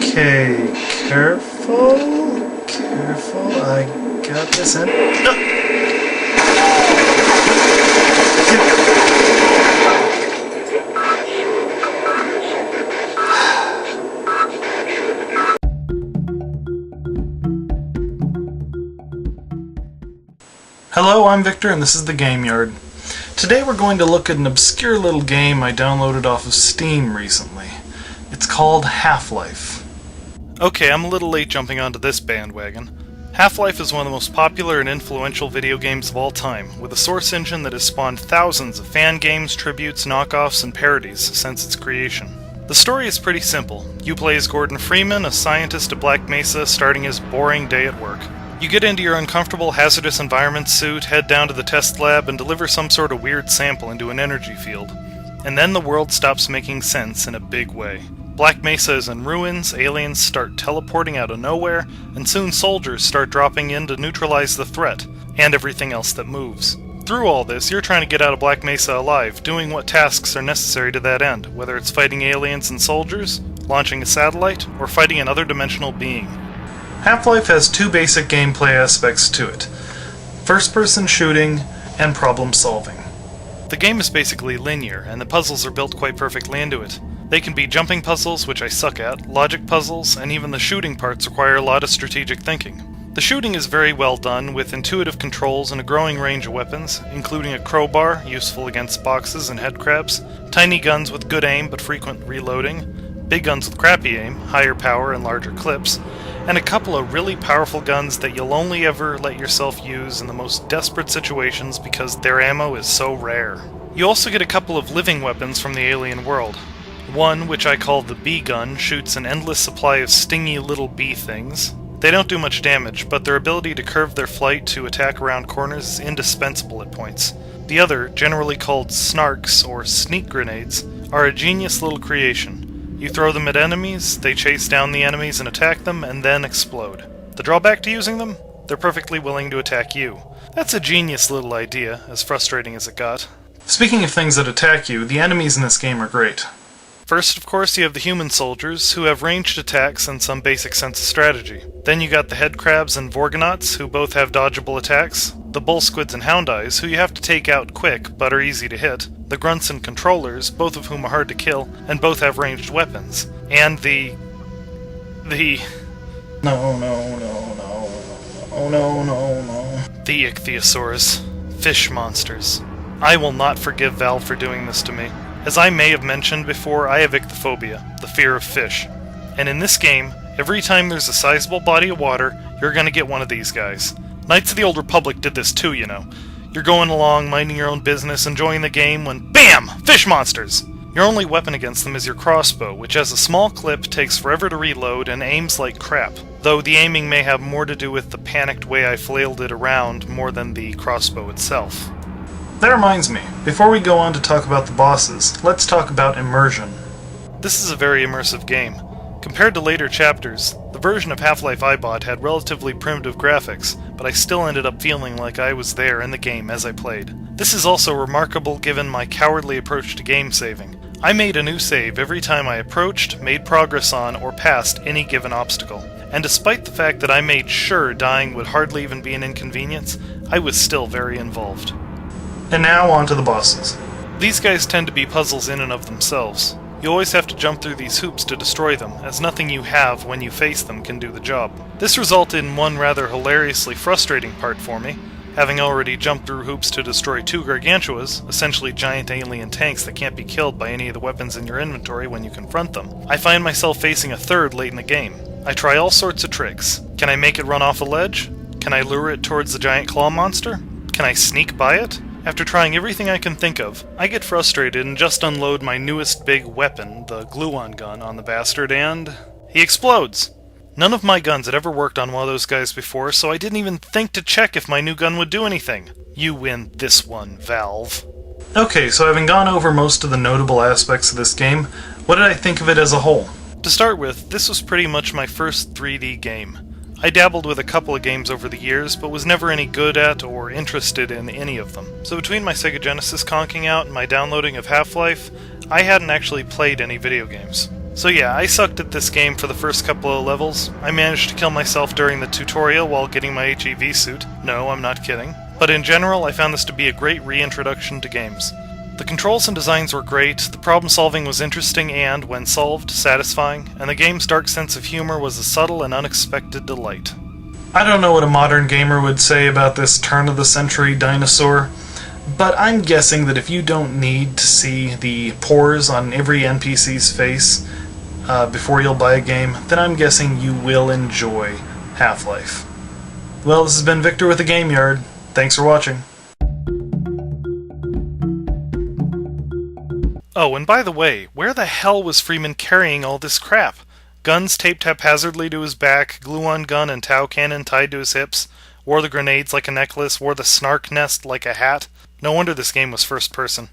Okay, careful, I got this in. Hello, I'm Victor and this is the Gameyard. Today we're going to look at an obscure little game I downloaded off of Steam recently. It's called Half-Life. Okay, I'm a little late jumping onto this bandwagon. Half-Life is one of the most popular and influential video games of all time, with a source engine that has spawned thousands of fan games, tributes, knockoffs, and parodies since its creation. The story is pretty simple. You play as Gordon Freeman, a scientist at Black Mesa, starting his boring day at work. You get into your uncomfortable hazardous environment suit, head down to the test lab, and deliver some sort of weird sample into an energy field. And then the world stops making sense in a big way. Black Mesa is in ruins, aliens start teleporting out of nowhere, and soon soldiers start dropping in to neutralize the threat, and everything else that moves. Through all this, you're trying to get out of Black Mesa alive, doing what tasks are necessary to that end, whether it's fighting aliens and soldiers, launching a satellite, or fighting an other-dimensional being. Half-Life has two basic gameplay aspects to it: first-person shooting and problem-solving. The game is basically linear, and the puzzles are built quite perfectly into it. They can be jumping puzzles, which I suck at, logic puzzles, and even the shooting parts require a lot of strategic thinking. The shooting is very well done, with intuitive controls and a growing range of weapons, including a crowbar, useful against boxes and headcrabs, tiny guns with good aim but frequent reloading, big guns with crappy aim, higher power and larger clips, and a couple of really powerful guns that you'll only ever let yourself use in the most desperate situations because their ammo is so rare. You also get a couple of living weapons from the alien world. One, which I call the bee gun, shoots an endless supply of stingy little bee things. They don't do much damage, but their ability to curve their flight to attack around corners is indispensable at points. The other, generally called snarks or sneak grenades, are a genius little creation. You throw them at enemies, they chase down the enemies and attack them, and then explode. The drawback to using them? They're perfectly willing to attack you. That's a genius little idea, as frustrating as it got. Speaking of things that attack you, the enemies in this game are great. First, of course, you have the human soldiers, who have ranged attacks and some basic sense of strategy. Then you got the headcrabs and vorgonauts, who both have dodgeable attacks, the bull squids and hound eyes, who you have to take out quick, but are easy to hit, the grunts and controllers, both of whom are hard to kill, and both have ranged weapons, and the... The ichthyosaurs. Fish monsters. I will not forgive Valve for doing this to me. As I may have mentioned before, I have ichthyophobia, the fear of fish. And in this game, every time there's a sizable body of water, you're gonna get one of these guys. Knights of the Old Republic did this too, you know. You're going along, minding your own business, enjoying the game, when BAM! Fish monsters! Your only weapon against them is your crossbow, which has a small clip, takes forever to reload, and aims like crap. Though the aiming may have more to do with the panicked way I flailed it around more than the crossbow itself. That reminds me, before we go on to talk about the bosses, let's talk about Immersion. This is a very immersive game. Compared to later chapters, the version of Half-Life I bought had relatively primitive graphics, but I still ended up feeling like I was there in the game as I played. This is also remarkable given my cowardly approach to game saving. I made a new save every time I approached, made progress on, or passed any given obstacle. And despite the fact that I made sure dying would hardly even be an inconvenience, I was still very involved. And now on to the bosses. These guys tend to be puzzles in and of themselves. You always have to jump through these hoops to destroy them, as nothing you have when you face them can do the job. This resulted in one rather hilariously frustrating part for me. Having already jumped through hoops to destroy two gargantuas, essentially giant alien tanks that can't be killed by any of the weapons in your inventory when you confront them, I find myself facing a third late in the game. I try all sorts of tricks. Can I make it run off a ledge? Can I lure it towards the giant claw monster? Can I sneak by it? After trying everything I can think of, I get frustrated and just unload my newest big weapon, the glue-on gun, on the bastard, and he explodes! None of my guns had ever worked on one of those guys before, so I didn't even think to check if my new gun would do anything. You win this one, Valve. Okay, so having gone over most of the notable aspects of this game, what did I think of it as a whole? To start with, this was pretty much my first 3D game. I dabbled with a couple of games over the years, but was never any good at or interested in any of them. So between my Sega Genesis conking out and my downloading of Half-Life, I hadn't actually played any video games. So yeah, I sucked at this game for the first couple of levels. I managed to kill myself during the tutorial while getting my HEV suit. No, I'm not kidding. But in general, I found this to be a great reintroduction to games. The controls and designs were great, the problem solving was interesting and, when solved, satisfying, and the game's dark sense of humor was a subtle and unexpected delight. I don't know what a modern gamer would say about this turn-of-the-century dinosaur, but I'm guessing that if you don't need to see the pores on every NPC's face before you'll buy a game, then I'm guessing you will enjoy Half-Life. Well, this has been Victor with the Gameyard. Thanks for watching. Oh, and by the way, where the hell was Freeman carrying all this crap? Guns taped haphazardly to his back, glue-on gun and Tau cannon tied to his hips, wore the grenades like a necklace, wore the snark nest like a hat. No wonder this game was first person.